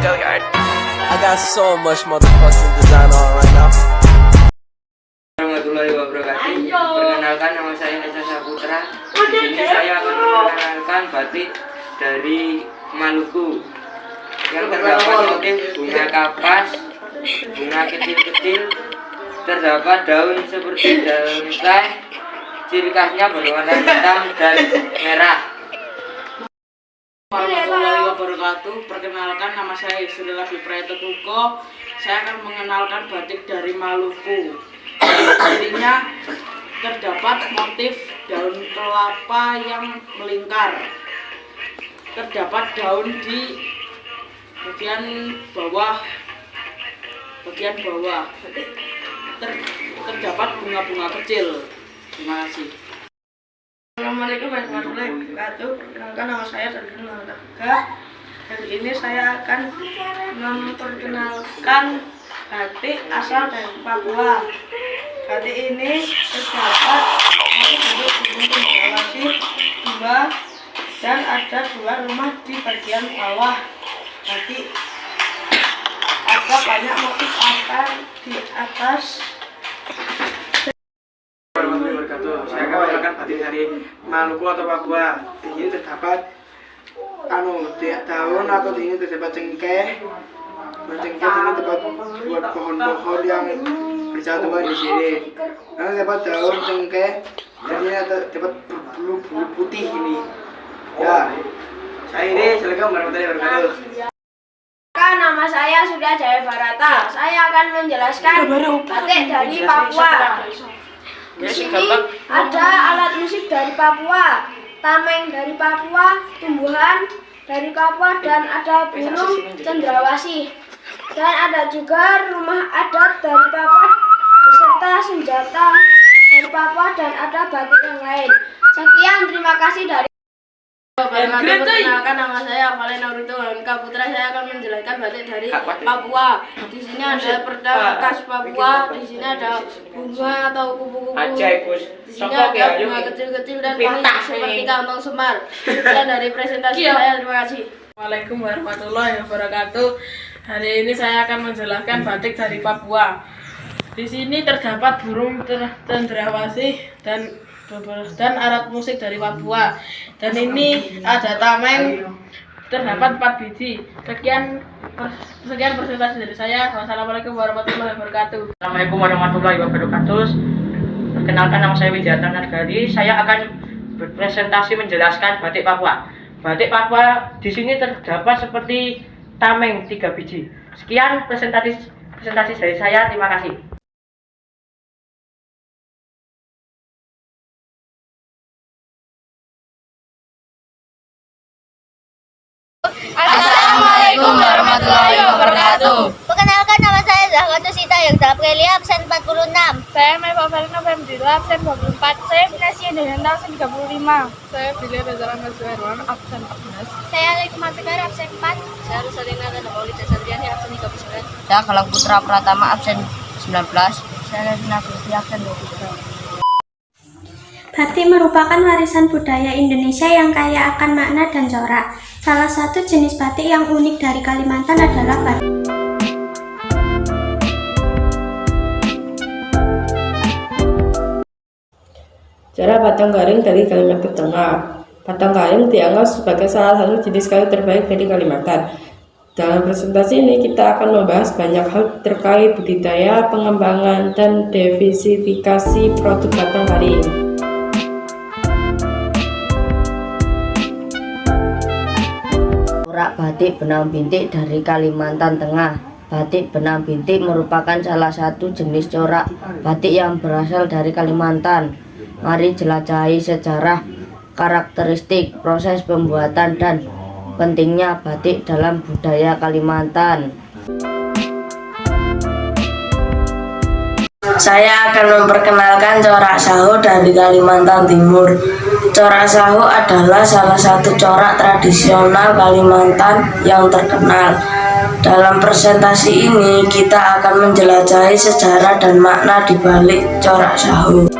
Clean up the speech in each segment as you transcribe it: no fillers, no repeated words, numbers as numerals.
I got so much motherfucking design on right now. Warahmatullahi wabarakatuh. Perkenalkan, nama saya Nesa Saputra. Di sini saya akan memperkenalkan batik dari Maluku yang terdapat motif bunga kapas, bunga kecil-kecil, terdapat daun seperti daun teh, ciri khasnya berwarna hitam dan merah. Warahmatullahi wabarakatuh. Perkenalkan, nama saya Yusrila Bipraeto Tuko. Saya akan mengenalkan batik dari Maluku. Cirinya terdapat motif daun kelapa yang melingkar. Terdapat daun di bagian bawah. Terdapat bunga-bunga kecil. Terima kasih. Assalamualaikum warahmatullahi wabarakatuh. Perkenalkan, nama saya Sarjana Olahraga. Hari ini saya akan memperkenalkan batik asal dari Papua. Batik ini terdapat bentuk gunung Sulawesi dua dan ada dua rumah di bagian bawah. Batik ada banyak motif akar di atas. Saya akan mengenalkan batik dari Maluku atau Papua. Di sini terdapat daun atau di sini terdapat cengkeh. Cengkeh di sini terdapat buat pohon-pohon yang berjatuhan di sini. Lalu terdapat daun cengkeh. Dan ini terdapat bulu putih ini. Ya, saya ini. Assalamualaikum warahmatullahi wabarakatuh. Nama saya Surya Jaya Barata. Saya akan menjelaskan batik dari Papua. Di sini ada alat musik dari Papua, tameng dari Papua, tumbuhan dari Papua, dan ada burung cendrawasih. Dan ada juga rumah adat dari Papua beserta senjata dari Papua, dan ada batik yang lain. Sekian, terima kasih dari Perkenalkan, nama saya Valena Ruto Hanka Putra. Saya akan menjelaskan batik dari Papua. Di sini ada perdam khas Papua. Di sini ada bunga atau kupu-kupu. Di sini ada bunga kecil-kecil dan ini seperti kantong semar. Sekian dari presentasi saya. Terima kasih. Assalamualaikum warahmatullahi wabarakatuh. Hari ini saya akan menjelaskan batik dari Papua. Di sini terdapat burung cendrawasih dan alat musik dari Papua. Dan ini ada tameng, terdapat 4 biji. Sekian presentasi dari saya. Wassalamualaikum warahmatullahi wabarakatuh. Assalamualaikum warahmatullahi wabarakatuh. Perkenalkan, nama saya Widyata Nargadi. Saya akan berpresentasi menjelaskan batik Papua. Batik Papua di sini terdapat seperti tameng 3 biji. Sekian presentasi dari saya. Terima kasih. Assalamualaikum warahmatullahi wabarakatuh. Perkenalkan, nama saya Zahra Sita yang dalam Kelia absen 46. Saya Maifa Valina Femdila, absen 24. Saya Vinasya Dehanto, absen 35. Saya Billy Reza Rahmat Suherwan, absen 14. Saya Lekma Tegar absen 4. Saya Rusalina dan Maulida Sadriani, absen 39. Saya Galang Putra Pratama absen 19. Saya Levina Putri absen 23. Batik merupakan warisan budaya Indonesia yang kaya akan makna dan corak. Salah satu jenis batik yang unik dari Kalimantan adalah batik. Cara batang garing dari Kalimantan Tengah. Batang garing dianggap sebagai salah satu jenis kayu terbaik dari Kalimantan. Dalam presentasi ini kita akan membahas banyak hal terkait budidaya, pengembangan, dan diversifikasi produk batang garing. Corak batik benang bintik dari Kalimantan Tengah. Batik benang bintik merupakan salah satu jenis corak batik yang berasal dari Kalimantan. Mari jelajahi sejarah, karakteristik, proses pembuatan, dan pentingnya batik dalam budaya Kalimantan. Saya akan memperkenalkan corak sahu dari Kalimantan Timur. Corak sahu adalah salah satu corak tradisional Kalimantan yang terkenal. Dalam presentasi ini kita akan menjelajahi sejarah dan makna di balik corak sahu.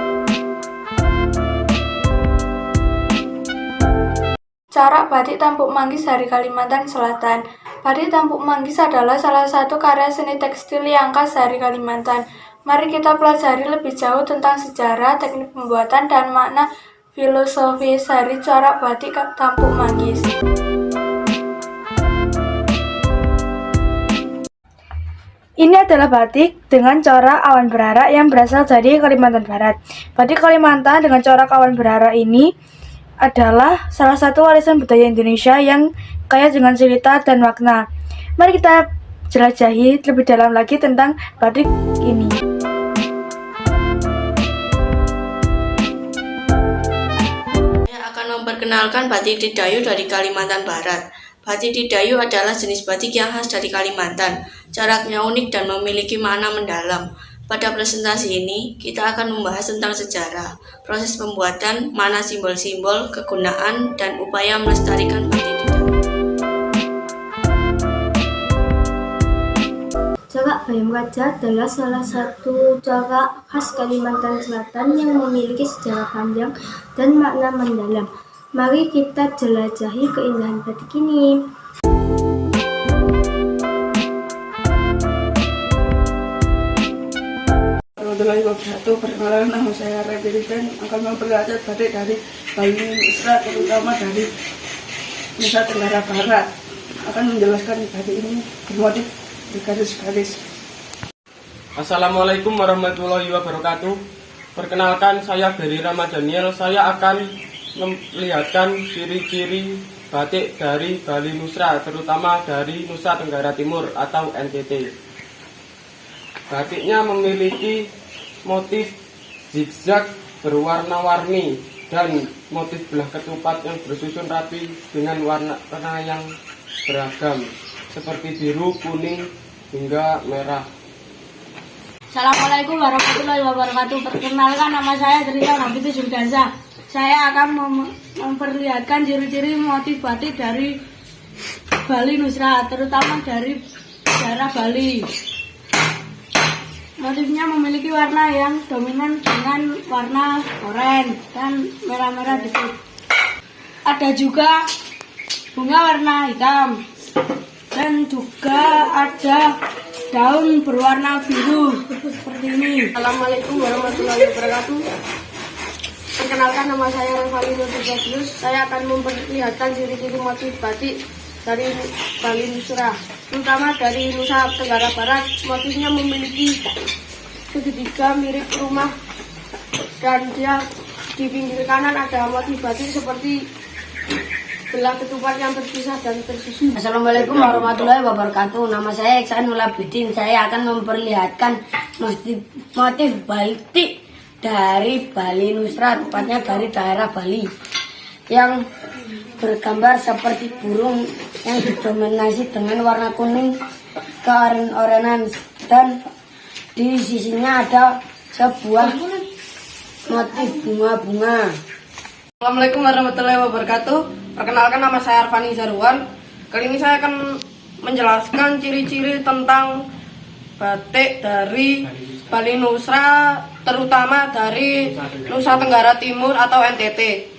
Corak batik Tampuk Manggis dari Kalimantan Selatan. Batik Tampuk Manggis adalah salah satu karya seni tekstil yang khas dari Kalimantan. Mari kita pelajari lebih jauh tentang sejarah, teknik pembuatan, dan makna filosofis dari corak batik Tampuk Manggis. Ini adalah batik dengan corak awan berara yang berasal dari Kalimantan Barat. Batik Kalimantan dengan corak awan berara ini adalah salah satu warisan budaya Indonesia yang kaya dengan cerita dan makna. Mari kita jelajahi lebih dalam lagi tentang batik ini. Saya akan memperkenalkan batik Didayu dari Kalimantan Barat. Batik Didayu adalah jenis batik yang khas dari Kalimantan. Coraknya unik dan memiliki makna mendalam. Pada presentasi ini, kita akan membahas tentang sejarah, proses pembuatan, makna simbol-simbol, kegunaan, dan upaya melestarikan batik Didayu. Corak Bayam Raja adalah salah satu corak khas Kalimantan Selatan yang memiliki sejarah panjang dan makna mendalam. Mari kita jelajahi keindahan batik ini. Warahmatullahi wabarakatuh. Perkenalkan, nama saya Rebirikan, akan memperlihatkan batik dari Bali Nusra, terutama dari Nusa Tenggara Barat. Akan menjelaskan batik ini bermotif bergaris-garis. Assalamualaikum warahmatullahi wabarakatuh. Perkenalkan, saya Beri Ramadhaniel. Saya akan melihatkan ciri-ciri batik dari Bali Nusra, terutama dari Nusa Tenggara Timur atau NTT. Batiknya memiliki motif zigzag berwarna-warni dan motif belah ketupat yang bersusun rapi dengan warna yang beragam seperti biru, kuning, hingga merah. Assalamualaikum warahmatullahi wabarakatuh. Perkenalkan, nama saya Trita Nabiti Julgaza. Saya akan memperlihatkan ciri-ciri motif batik dari Bali Nusra, terutama dari daerah Bali. Motifnya memiliki warna yang dominan dengan warna oranye dan merah-merah dikit. Ada juga bunga warna hitam dan juga ada daun berwarna biru seperti ini. Assalamualaikum warahmatullahi wabarakatuh. Perkenalkan, nama saya Revalino Tigagius. Saya akan memperlihatkan ciri-ciri motif batik dari Bali Nusra, terutama dari Nusa Tenggara Barat. Motifnya memiliki segitiga mirip rumah dan dia di pinggir kanan ada motif batik seperti belah ketupat yang terpisah dan tersusun. Assalamualaikum warahmatullahi wabarakatuh. Nama saya Iksanul Abidin. Saya akan memperlihatkan motif batik dari Bali Nusra, tepatnya dari daerah Bali, yang bergambar seperti burung yang didominasi dengan warna kuning keoren-orenan, dan di sisinya ada sebuah motif bunga-bunga. Assalamualaikum warahmatullahi wabarakatuh. Perkenalkan, nama saya Arfani Zarwan. Kali ini saya akan menjelaskan ciri-ciri tentang batik dari Bali Nusra, terutama dari Nusa Tenggara Timur atau NTT.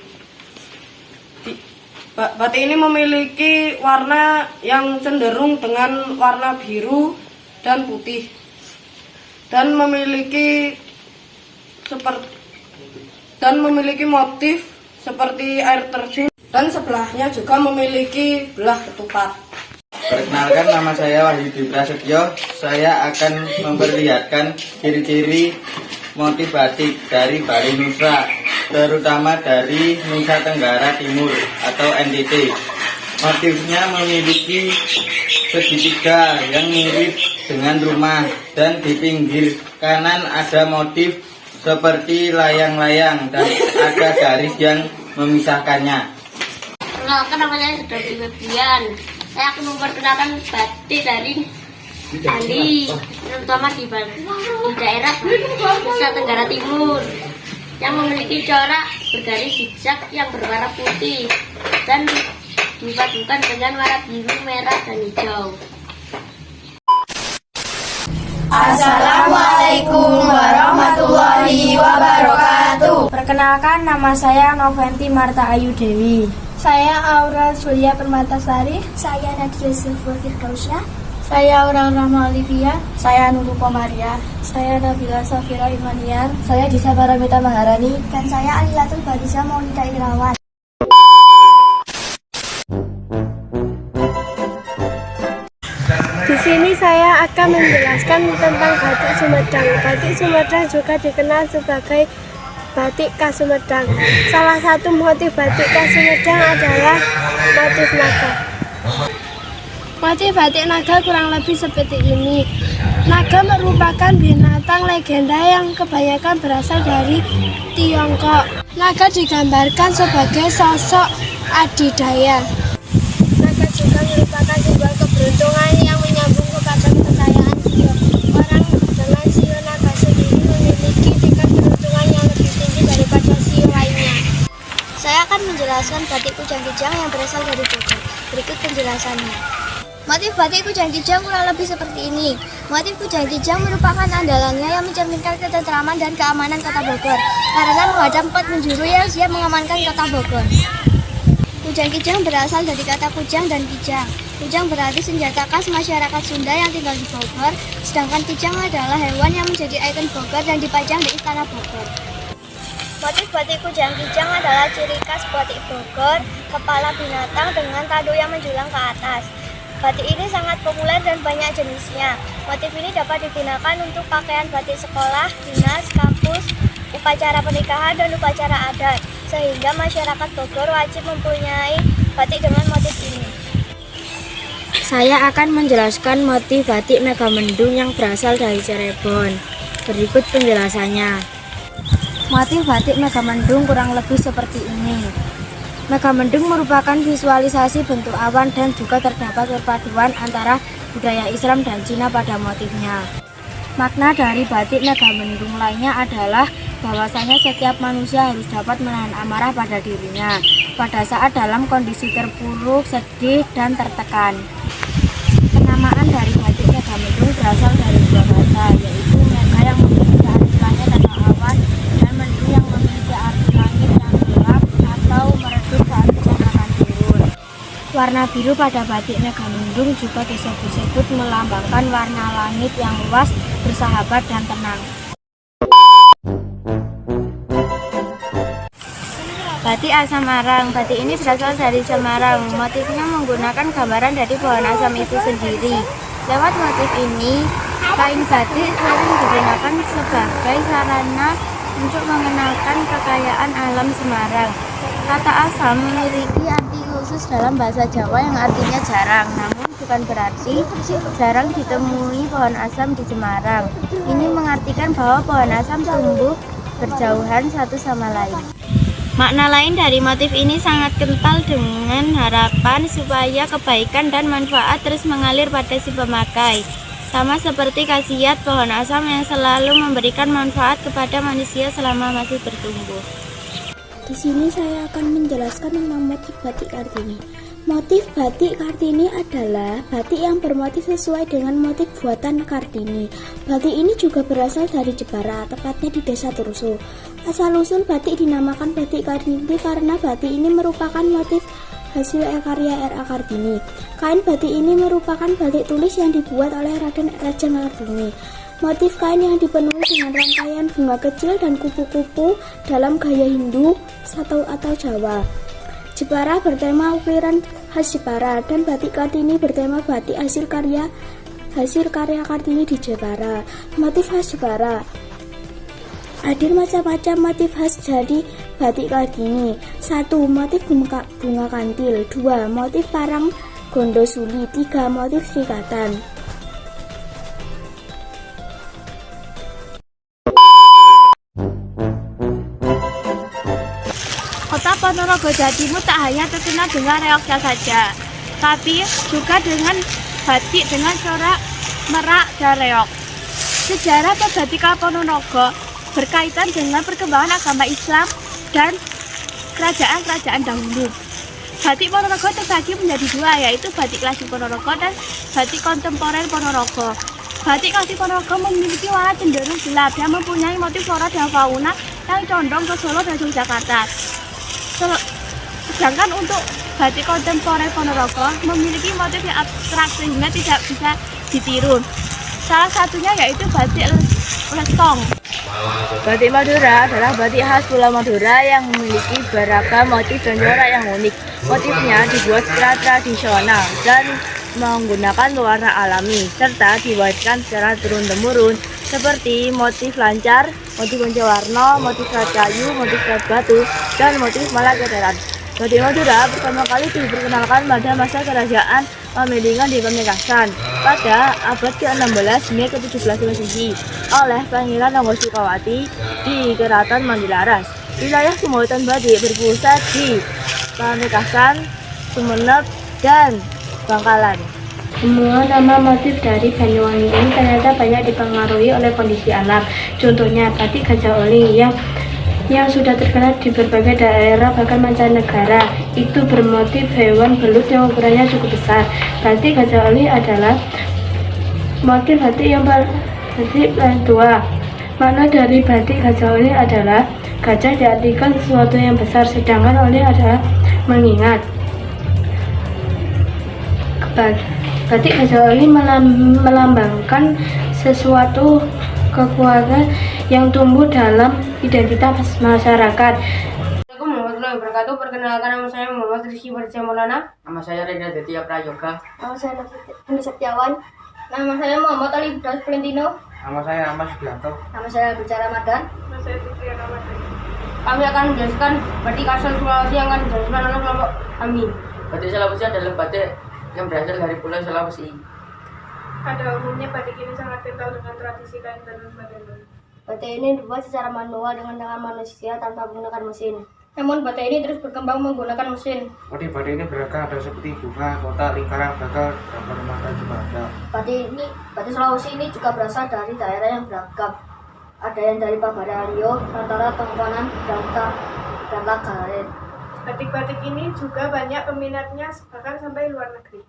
Batik ini memiliki warna yang cenderung dengan warna biru dan putih, dan memiliki motif seperti air terjun, dan sebelahnya juga memiliki belah ketupat. Perkenalkan, nama saya Wahyudi Prasetyo. Saya akan memperlihatkan ciri-ciri motif batik dari Bali Nusra, terutama dari Nusa Tenggara Timur atau NTT. Motifnya memiliki segitiga yang mirip dengan rumah, dan di pinggir kanan ada motif seperti layang-layang dan ada garis yang memisahkannya. Perkenalkan, nama saya Sedoti Febrian. Saya akan memperkenalkan batik dari Bali, terutama di daerah Nusa Tenggara Timur, yang memiliki corak bergaris zigzag yang berwarna putih dan dipadukan dengan warna biru, merah, dan hijau. Assalamualaikum warahmatullahi wabarakatuh. Perkenalkan, nama saya Noventi Marta Ayu Dewi. Saya Aura Julia Permatasari. Saya Nadia Silva Firdausyah. Saya Aura Rahma Olivia. Saya Nurul Komaria. Saya Nabila Safira Imaniar. Saya Disa Paramita Maharani. Dan saya Alilatul Bariza Maulida Irawan. Di sini saya akan menjelaskan tentang batik Sumedang. Batik Sumedang juga dikenal sebagai batik khas Sumedang. Salah satu motif batik khas Sumedang adalah motif naga. Motif batik naga kurang lebih seperti ini. Naga merupakan binatang legenda yang kebanyakan berasal dari Tiongkok. Naga digambarkan sebagai sosok adidaya. Naga juga merupakan simbol keberuntungan yang menyambung kepada kepercayaan jiwa. Orang dengan sio naga sendiri memiliki tingkat keberuntungan yang lebih tinggi daripada sio lainnya. Saya akan menjelaskan batik Kujang-Kijang yang berasal dari Bogor. Berikut penjelasannya. Motif batik Kujang-Kijang kurang lebih seperti ini. Motif Kujang-Kijang merupakan andalannya yang mencerminkan ketentraman dan keamanan kota Bogor karena menghadap 4 penjuru yang siap mengamankan kota Bogor. Kujang-Kijang berasal dari kata kujang dan kijang. Kujang berarti senjata khas masyarakat Sunda yang tinggal di Bogor, sedangkan kijang adalah hewan yang menjadi ikon Bogor dan dipajang di Istana Bogor. Motif batik Kujang-Kijang adalah ciri khas batik Bogor, kepala binatang dengan tanduk yang menjulang ke atas. Batik ini sangat populer dan banyak jenisnya. Motif ini dapat digunakan untuk pakaian batik sekolah, dinas, kampus, upacara pernikahan, dan upacara adat, sehingga masyarakat Bogor wajib mempunyai batik dengan motif ini. Saya akan menjelaskan motif batik Megamendung yang berasal dari Cirebon. Berikut penjelasannya. Motif batik Megamendung kurang lebih seperti ini. Megamendung merupakan visualisasi bentuk awan dan juga terdapat perpaduan antara budaya Islam dan Cina pada motifnya. Makna dari batik Megamendung lainnya adalah bahwasanya setiap manusia harus dapat menahan amarah pada dirinya pada saat dalam kondisi terpuruk, sedih, dan tertekan. Penamaan dari batik Megamendung berasal dari dua kata, yaitu mega yang memiliki arti langit atau awan dan mendung yang memiliki arti langit yang gelap atau meredup saat hujan akan turun. Warna biru pada batik Megamendung juga disebut melambangkan warna langit yang luas, bersahabat, dan tenang. Batik Asam Arang. Batik ini berasal dari Semarang. Motifnya menggunakan gambaran dari pohon asam itu sendiri. Lewat motif ini, kain batik sering digunakan sebagai sarana untuk mengenalkan kekayaan alam Semarang. Kata asam memiliki arti khusus dalam bahasa Jawa yang artinya jarang, namun bukan berarti jarang ditemui pohon asam di Semarang. Ini mengartikan bahwa pohon asam tumbuh berjauhan satu sama lain. Makna lain dari motif ini sangat kental dengan harapan supaya kebaikan dan manfaat terus mengalir pada si pemakai. Sama seperti khasiat pohon asam yang selalu memberikan manfaat kepada manusia selama masih bertumbuh. Di sini saya akan menjelaskan tentang motif batik Kartini. Motif batik Kartini adalah batik yang bermotif sesuai dengan motif buatan Kartini. Batik ini juga berasal dari Jepara, tepatnya di Desa Turso. Asal-usul batik dinamakan batik Kartini karena batik ini merupakan motif hasil karya R.A. Kartini. Kain batik ini merupakan batik tulis yang dibuat oleh Raden Raja Kartini. Motif kain yang dipenuhi dengan rangkaian bunga kecil dan kupu-kupu dalam gaya Hindu atau Jawa. Jepara bertema ukiran khas Jepara dan batik Kartini bertema batik hasil karya Kartini di Jepara. Motif khas Jepara. Hadir macam-macam motif khas dari batik Kartini. 1. Motif bunga kantil. 2. Motif parang gondosuli. 3. Motif serikatan. Kota Ponorogo Jawa Timur tak hanya terkenal dengan reoknya saja, tapi juga dengan batik dengan corak merak dan reok. Sejarah pembatikan Ponorogo berkaitan dengan perkembangan agama Islam dan kerajaan-kerajaan dahulu. Batik Ponorogo terbagi menjadi dua, yaitu batik klasik Ponorogo dan batik kontemporer Ponorogo. Batik klasik Ponorogo memiliki warna cenderung gelap yang mempunyai motif flora dan fauna yang condong ke Solo dan Yogyakarta. Sedangkan untuk batik kontemporer Ponorogo memiliki motif yang abstrak sehingga tidak bisa ditiru. Salah satunya yaitu batik lesong. Batik Madura adalah batik khas Pulau Madura yang memiliki beragam motif dan corak yang unik. Motifnya dibuat secara tradisional dan menggunakan warna alami, serta diwariskan secara turun-temurun seperti motif lancar, motif warna, motif serat kayu, motif serat batu, dan motif Malaketeran. Batik Madura pertama kali diperkenalkan pada masa kerajaan Pamilingan di Pamekasan pada abad ke-16 hingga ke-17 Masehi oleh Pangeran Nonggosikawati di Keraton Mandilaras. Wilayah pembuatan batik berpusat di Pamekasan, Sumeneb, dan Bangkalan. Semua nama motif dari Banyuwangi ini ternyata banyak dipengaruhi oleh kondisi alam. Contohnya batik Gajah Oli yang sudah terkenal di berbagai daerah bahkan mancanegara, itu bermotif hewan belut yang ukurannya cukup besar. Batik Gajah Oli adalah motif batik yang paling tua. Makna dari batik Gajah Oli adalah gajah diartikan sesuatu yang besar, sedangkan oli adalah mengingat. Batik Gajah Oli melambangkan sesuatu kekuatan yang tumbuh dalam identitas masyarakat. Assalamualaikum warahmatullahi wabarakatuh. Perkenalkan, nama saya Muhammad Rizky Barja Maulana. Nama saya Renda Detia Prayoga. Nama saya Nafis Setiawan. Nama saya Muhammad Ali Budas Valentino. Nama saya Ahmad Sugianto. Nama saya Bicara Ramadan. Nama saya Putri Ramadan. Kami akan menjelaskan batik asal Sulawesi yang akan dijelaskan oleh kelompok kami. Batik Sulawesi adalah batik yang berasal dari Pulau Sulawesi. Pada umumnya batik ini sangat kental dengan tradisi kain tenun Baduy. Batik ini dibuat secara manual dengan tangan manusia tanpa menggunakan mesin. Namun batik ini terus berkembang menggunakan mesin. Motif batik ini beragam, ada seperti bunga, kotak, lingkaran, bakar, gambar mata juga ada. Batik Sulawesi ini juga berasal dari daerah yang beragam. Ada yang dari Pabario, Rantara, Tongkonan, dan Lagaret. Batik-batik ini juga banyak peminatnya bahkan sampai luar negeri.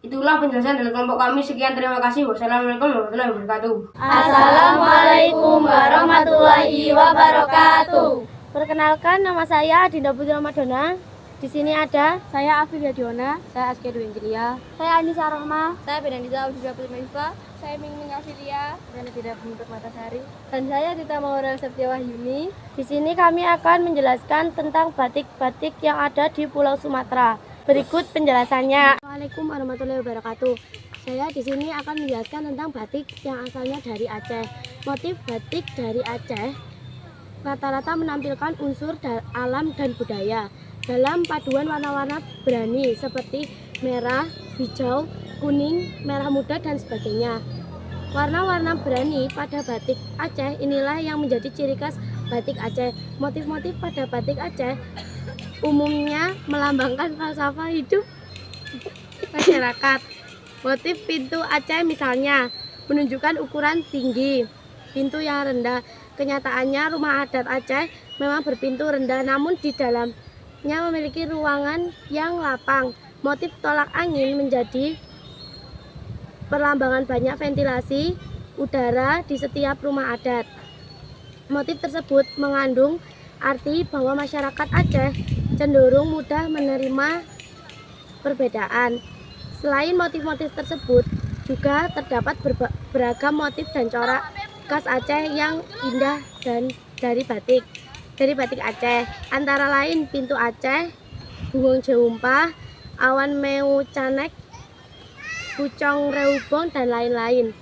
Itulah penjelasan dari kelompok kami. Sekian, terima kasih. Wassalamualaikum warahmatullahi wabarakatuh. Assalamualaikum warahmatullahi wabarakatuh. Perkenalkan, nama saya Dinda Putri Ramadona. Di sini ada saya Afif Yadiona, saya Askia Dwi Angelia, saya Anissa Rohma, saya Benandita Audia Putri Maifa, saya Mingming Afilia, dan tidak bentuk Matasari, dan saya Dita Maurel Septiawahyuni. Di sini kami akan menjelaskan tentang batik-batik yang ada di Pulau Sumatera. Berikut penjelasannya. Assalamualaikum warahmatullahi wabarakatuh. Saya di sini akan menjelaskan tentang batik yang asalnya dari Aceh. Motif batik dari Aceh rata-rata menampilkan unsur alam dan budaya dalam paduan warna-warna berani seperti merah, hijau, kuning, merah muda, dan sebagainya. Warna-warna berani pada batik Aceh inilah yang menjadi ciri khas batik Aceh. Motif-motif pada batik Aceh umumnya melambangkan falsafah hidup masyarakat. Motif pintu Aceh misalnya menunjukkan ukuran tinggi, pintu yang rendah. Kenyataannya rumah adat Aceh memang berpintu rendah, namun di dalamnya memiliki ruangan yang lapang. Motif tolak angin menjadi perlambangan banyak ventilasi udara di setiap rumah adat. Motif tersebut mengandung arti bahwa masyarakat Aceh cenderung mudah menerima perbedaan. Selain motif-motif tersebut, juga terdapat beragam motif dan corak khas Aceh yang indah dan dari batik Aceh, antara lain pintu Aceh, bungung jeumpah, awan meu canek, pucong reubong, dan lain-lain.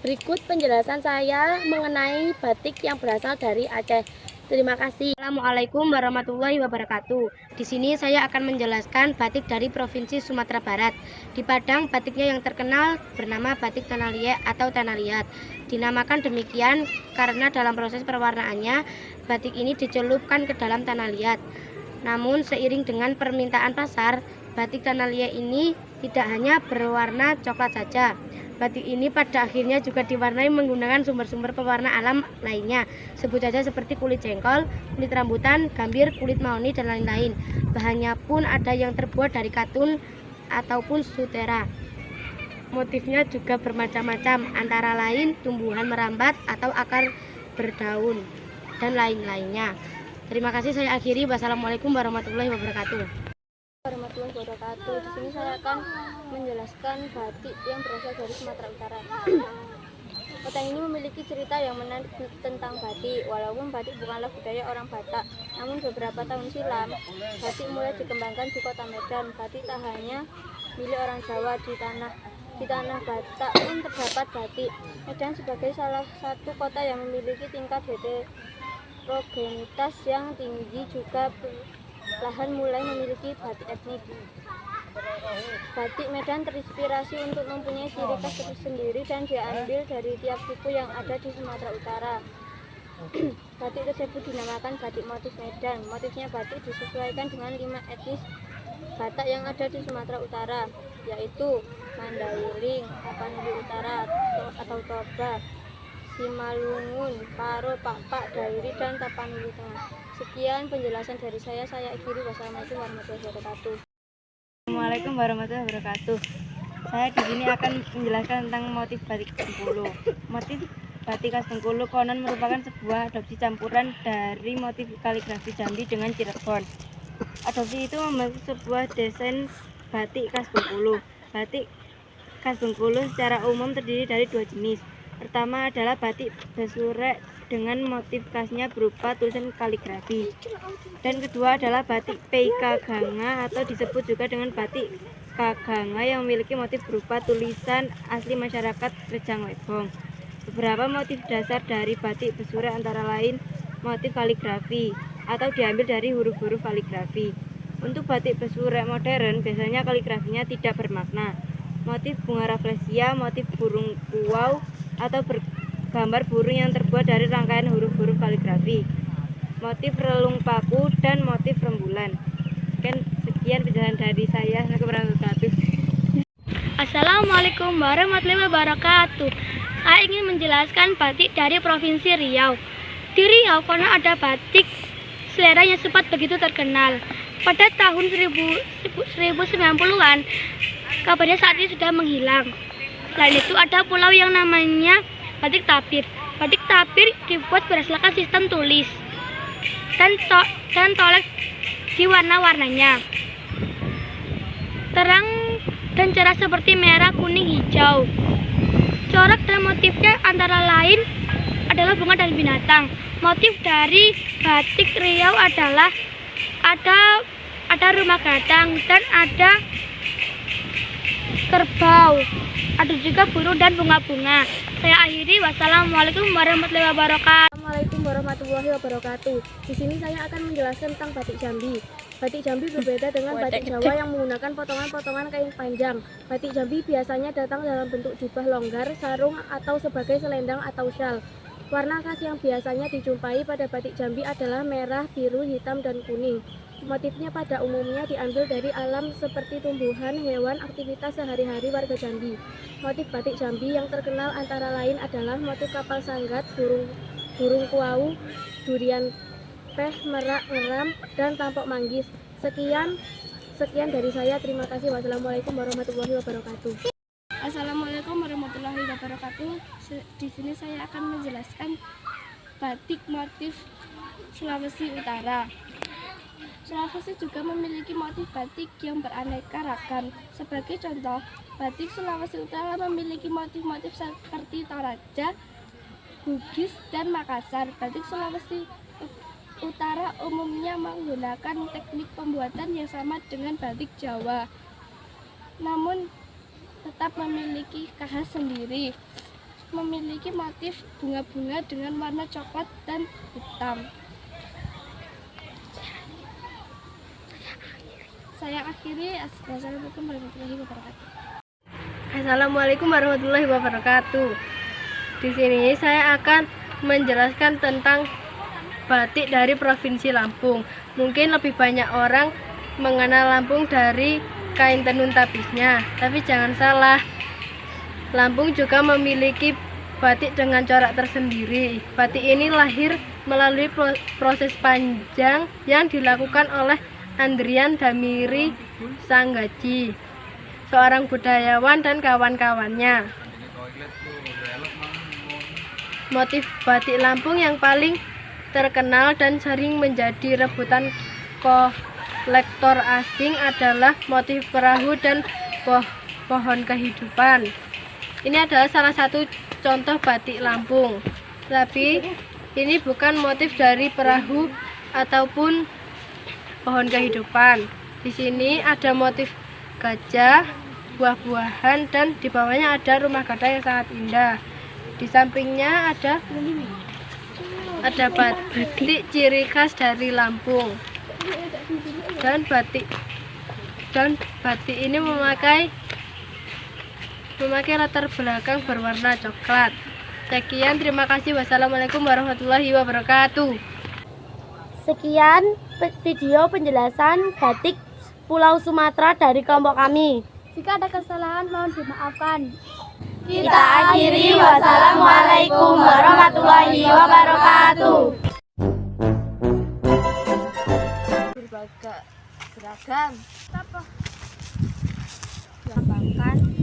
Berikut penjelasan saya mengenai batik yang berasal dari Aceh. Terima kasih. Assalamualaikum warahmatullahi wabarakatuh. Di sini saya akan menjelaskan batik dari Provinsi Sumatera Barat. Di Padang, batiknya yang terkenal bernama batik Tanah Liat atau Tanah Liat. Dinamakan demikian karena dalam proses perwarnaannya, batik ini dicelupkan ke dalam tanah liat. Namun seiring dengan permintaan pasar, batik Tanah Liat ini tidak hanya berwarna coklat saja. Batik ini pada akhirnya juga diwarnai menggunakan sumber-sumber pewarna alam lainnya. Sebut saja seperti kulit jengkol, kulit rambutan, gambir, kulit mahoni, dan lain-lain. Bahannya pun ada yang terbuat dari katun ataupun sutera. Motifnya juga bermacam-macam, antara lain tumbuhan merambat atau akar berdaun, dan lain-lainnya. Terima kasih, saya akhiri. Wassalamualaikum warahmatullahi wabarakatuh. Warahmatullahi wabarakatuh. Di sini saya akan menjelaskan batik yang berasal dari Sumatera Utara. Kota ini memiliki cerita yang menarik tentang batik. Walaupun batik bukanlah budaya orang Batak, namun beberapa tahun silam batik mulai dikembangkan di kota Medan. Batik tak hanya milik orang Jawa, di tanah Batak pun terdapat batik. Medan sebagai salah satu kota yang memiliki tingkat heterogenitas yang tinggi juga perlahan mulai memiliki batik etnik. Batik Medan terinspirasi untuk mempunyai ciri khas tersendiri dan diambil dari tiap suku yang ada di Sumatera Utara. Batik tersebut dinamakan batik motif Medan. Motifnya batik disesuaikan dengan 5 etnis Batak yang ada di Sumatera Utara, yaitu Mandailing, Tapanuli Utara atau Toba, Simalungun, Paro, Pakpak, Dairi, dan Tapanuli Tengah. Sekian penjelasan dari saya akhiri. Wassalamualaikum warahmatullahi wabarakatuh. Assalamualaikum warahmatullahi wabarakatuh. Saya di sini akan menjelaskan tentang motif batik Bengkulu. Motif batik khas Bengkulu konon merupakan sebuah adopsi campuran dari motif kaligrafi Jambi dengan Cirebon. Adopsi itu membentuk sebuah desain batik khas Bengkulu. Batik khas Bengkulu secara umum terdiri dari 2 jenis. Pertama adalah batik besurek dengan motif khasnya berupa tulisan kaligrafi. Dan kedua adalah batik Pei Kaganga atau disebut juga dengan batik Kaganga yang memiliki motif berupa tulisan asli masyarakat Rejang Lebong. Beberapa motif dasar dari batik besurek antara lain motif kaligrafi atau diambil dari huruf-huruf kaligrafi. Untuk batik besurek modern biasanya kaligrafinya tidak bermakna. Motif bunga rafflesia, motif burung kuau atau gambar burung yang terbuat dari rangkaian huruf-huruf kaligrafi, motif relung paku, dan motif rembulan. Sekian penjelasan dari saya. Assalamualaikum warahmatullahi wabarakatuh. Saya ingin menjelaskan batik dari Provinsi Riau. Di Riau konon ada batik selera yang sempat begitu terkenal. Pada tahun 1090-an, kabarnya saat ini sudah menghilang. Selain itu ada pulau yang namanya batik tapir. Batik tapir dibuat berdasarkan sistem tulis dan tolek di warna-warnanya. Terang dan cerah seperti merah, kuning, hijau. Corak dan motifnya antara lain adalah bunga dan binatang. Motif dari batik Riau adalah ada rumah gadang dan ada kerbau. Ada juga burung dan bunga-bunga. Saya akhiri. Wassalamualaikum warahmatullahi wabarakatuh. Assalamualaikum warahmatullahi wabarakatuh. Di sini saya akan menjelaskan tentang batik Jambi. Batik Jambi berbeda dengan batik Jawa yang menggunakan potongan-potongan kain panjang. Batik Jambi biasanya datang dalam bentuk jubah longgar, sarung, atau sebagai selendang atau syal. Warna khas yang biasanya dijumpai pada batik Jambi adalah merah, biru, hitam, dan kuning. Motifnya pada umumnya diambil dari alam seperti tumbuhan, hewan, aktivitas sehari-hari warga Jambi. Motif batik Jambi yang terkenal antara lain adalah motif kapal sanggat, burung kuau, durian peh, merak, ngeram, dan tampok manggis. Sekian dari saya. Terima kasih. Wassalamualaikum warahmatullahi wabarakatuh. Assalamualaikum warahmatullahi wabarakatuh. Di sini saya akan menjelaskan batik motif Sulawesi Utara. Sulawesi juga memiliki motif batik yang beraneka ragam. Sebagai contoh, batik Sulawesi Utara memiliki motif-motif seperti Toraja, Bugis, dan Makassar. Batik Sulawesi Utara umumnya menggunakan teknik pembuatan yang sama dengan batik Jawa, namun tetap memiliki khas sendiri. Memiliki motif bunga-bunga dengan warna coklat dan hitam. Saya akhiri. Assalamualaikum warahmatullahi wabarakatuh. Assalamualaikum warahmatullahi wabarakatuh. Di sini saya akan menjelaskan tentang batik dari Provinsi Lampung. Mungkin lebih banyak orang mengenal Lampung dari kain tenun tapisnya, tapi jangan salah. Lampung juga memiliki batik dengan corak tersendiri. Batik ini lahir melalui proses panjang yang dilakukan oleh Andrian Damiri Sanggaji, seorang budayawan dan kawan-kawannya. Motif batik Lampung yang paling terkenal dan sering menjadi rebutan kolektor asing adalah motif perahu dan pohon kehidupan. Ini adalah salah satu contoh batik Lampung. Tapi ini bukan motif dari perahu ataupun pohon kehidupan. Di sini ada motif gajah, buah-buahan, dan di bawahnya ada rumah gadang yang sangat indah. Di sampingnya ada batik ciri khas dari Lampung. Dan batik ini memakai latar belakang berwarna coklat. Sekian, terima kasih. Wassalamualaikum warahmatullahi wabarakatuh. Sekian video penjelasan batik Pulau Sumatera dari kelompok kami. Jika ada kesalahan mohon dimaafkan. Kita akhiri. Wassalamualaikum warahmatullahi wabarakatuh. Berbagai seragam. Lambangkan